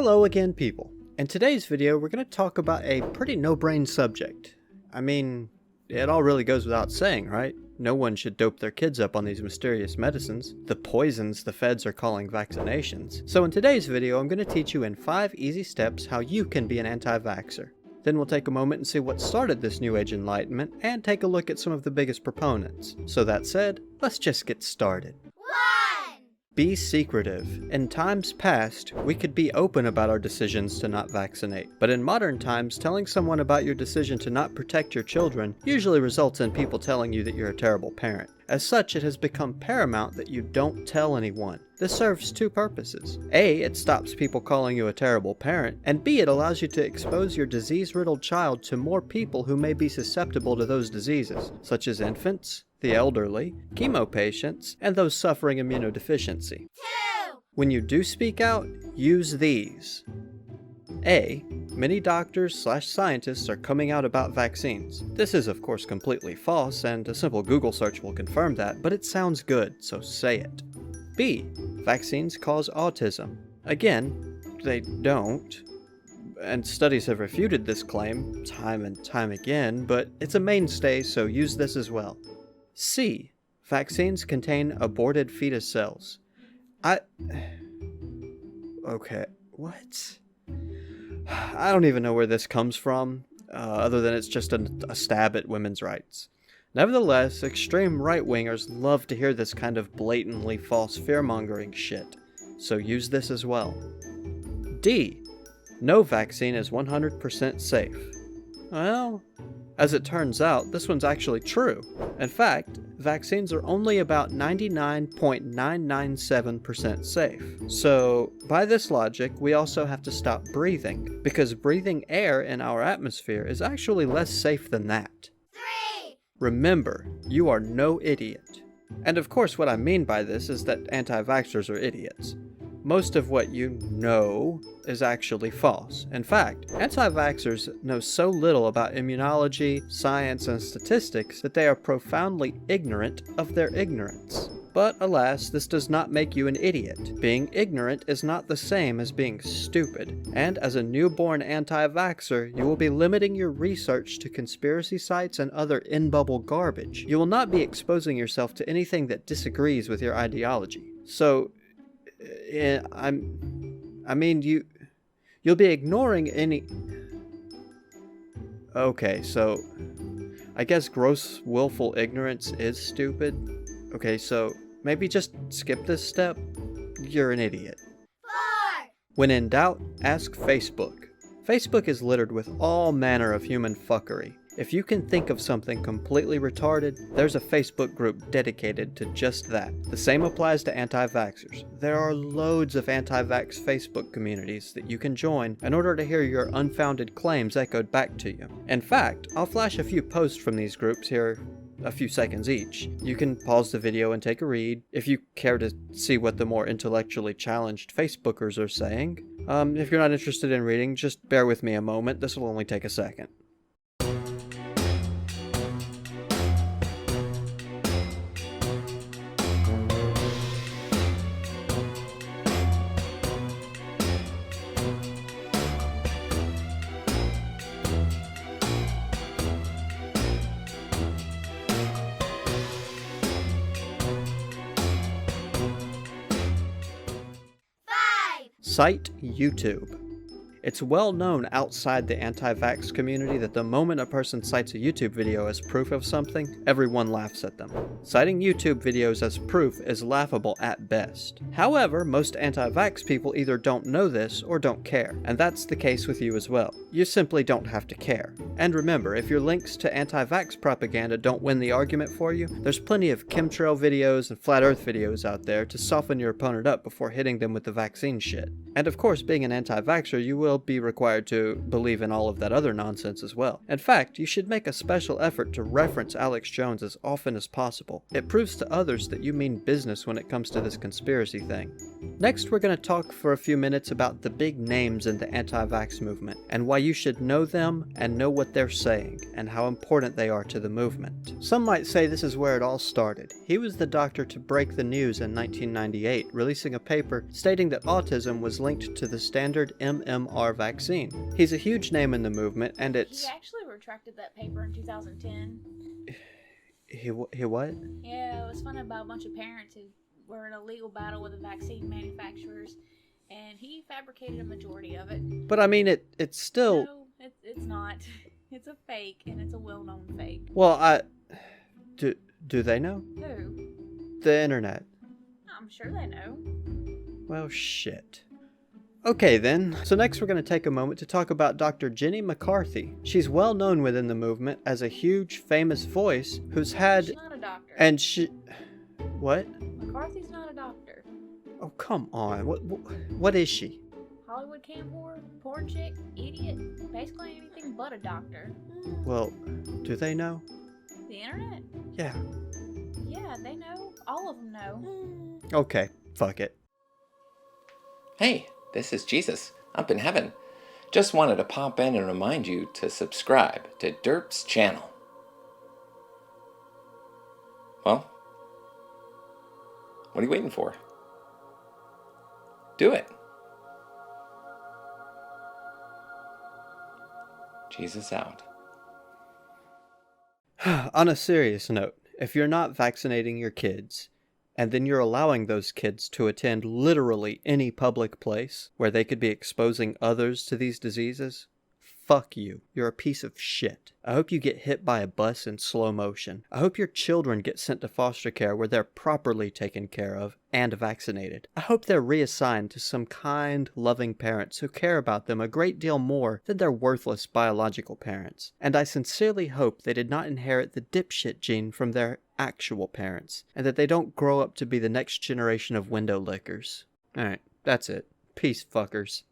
Hello again, people. In today's video, we're going to talk about a pretty no-brain subject. I mean, it all really goes without saying, right? No one should dope their kids up on these mysterious medicines, the poisons the feds are calling vaccinations. So in today's video, I'm going to teach you in 5 easy steps how you can be an anti-vaxxer. Then we'll take a moment and see what started this new age enlightenment, and take a look at some of the biggest proponents. So that said, let's just get started. Be secretive. In times past, we could be open about our decisions to not vaccinate. But in modern times, telling someone about your decision to not protect your children usually results in people telling you that you're a terrible parent. As such, it has become paramount that you don't tell anyone. This serves 2 purposes. A, it stops people calling you a terrible parent, and B, it allows you to expose your disease-riddled child to more people who may be susceptible to those diseases, such as infants, the elderly, chemo patients, and those suffering immunodeficiency. 2. When you do speak out, use these. A. Many doctors/scientists are coming out about vaccines. This is of course completely false, and a simple Google search will confirm that, but it sounds good, so say it. B. Vaccines cause autism. Again, they don't. And studies have refuted this claim time and time again, but it's a mainstay, so use this as well. C. Vaccines contain aborted fetus cells. Okay, what? I don't even know where this comes from, other than it's just a stab at women's rights. Nevertheless, extreme right-wingers love to hear this kind of blatantly false fear-mongering shit, so use this as well. D. No vaccine is 100% safe. Well, as it turns out, this one's actually true. In fact, vaccines are only about 99.997% safe. So, by this logic, we also have to stop breathing, because breathing air in our atmosphere is actually less safe than that. 3. Remember, you are no idiot. And of course, what I mean by this is that anti-vaxxers are idiots. Most of what you know is actually false. In fact, anti-vaxxers know so little about immunology, science, and statistics that they are profoundly ignorant of their ignorance. But alas, this does not make you an idiot. Being ignorant is not the same as being stupid, and as a newborn anti-vaxxer, you will be limiting your research to conspiracy sites and other in-bubble garbage. You will not be exposing yourself to anything that disagrees with your ideology. So, you'll be ignoring any... Okay, so I guess gross willful ignorance is stupid. Okay, so maybe just skip this step. You're an idiot. 4. When in doubt, ask Facebook. Facebook is littered with all manner of human fuckery. If you can think of something completely retarded, there's a Facebook group dedicated to just that. The same applies to anti-vaxxers. There are loads of anti-vax Facebook communities that you can join in order to hear your unfounded claims echoed back to you. In fact, I'll flash a few posts from these groups here, a few seconds each. You can pause the video and take a read, if you care to see what the more intellectually challenged Facebookers are saying. If you're not interested in reading, just bear with me a moment, this will only take a second. Cite YouTube. It's well known outside the anti-vax community that the moment a person cites a YouTube video as proof of something, everyone laughs at them. Citing YouTube videos as proof is laughable at best. However, most anti-vax people either don't know this or don't care, and that's the case with you as well. You simply don't have to care. And remember, if your links to anti-vax propaganda don't win the argument for you, there's plenty of chemtrail videos and flat earth videos out there to soften your opponent up before hitting them with the vaccine shit. And of course, being an anti-vaxxer, you will they'll be required to believe in all of that other nonsense as well. In fact, you should make a special effort to reference Alex Jones as often as possible. It proves to others that you mean business when it comes to this conspiracy thing. Next, we're going to talk for a few minutes about the big names in the anti-vax movement, and why you should know them and know what they're saying, and how important they are to the movement. Some might say this is where it all started. He was the doctor to break the news in 1998, releasing a paper stating that autism was linked to the standard MMR vaccine. He's a huge name in the movement, and it's... He actually retracted that paper in 2010. He what? Yeah, it was funded about a bunch of parents who were in a legal battle with the vaccine manufacturers, and he fabricated a majority of it. But I mean, it's still... No, it's not. It's a fake, and it's a well-known fake. Well, do they know? Who? The internet. I'm sure they know. Well, shit. Okay then, so next we're going to take a moment to talk about Dr. Jenny McCarthy. She's well known within the movement as a huge, famous voice who's had... She's not a doctor. And she... What? McCarthy's not a doctor. Oh, come on. What is she? Hollywood cam whore, porn chick, idiot, basically anything but a doctor. Well, do they know? The internet? Yeah. Yeah, they know. All of them know. Okay, fuck it. Hey, this is Jesus, up in heaven. Just wanted to pop in and remind you to subscribe to Derp's channel. Well, what are you waiting for? Do it. Jesus out. On a serious note, if you're not vaccinating your kids, and then you're allowing those kids to attend literally any public place where they could be exposing others to these diseases, fuck you. You're a piece of shit. I hope you get hit by a bus in slow motion. I hope your children get sent to foster care where they're properly taken care of and vaccinated. I hope they're reassigned to some kind, loving parents who care about them a great deal more than their worthless biological parents. And I sincerely hope they did not inherit the dipshit gene from their actual parents, and that they don't grow up to be the next generation of window lickers. Alright, that's it. Peace, fuckers.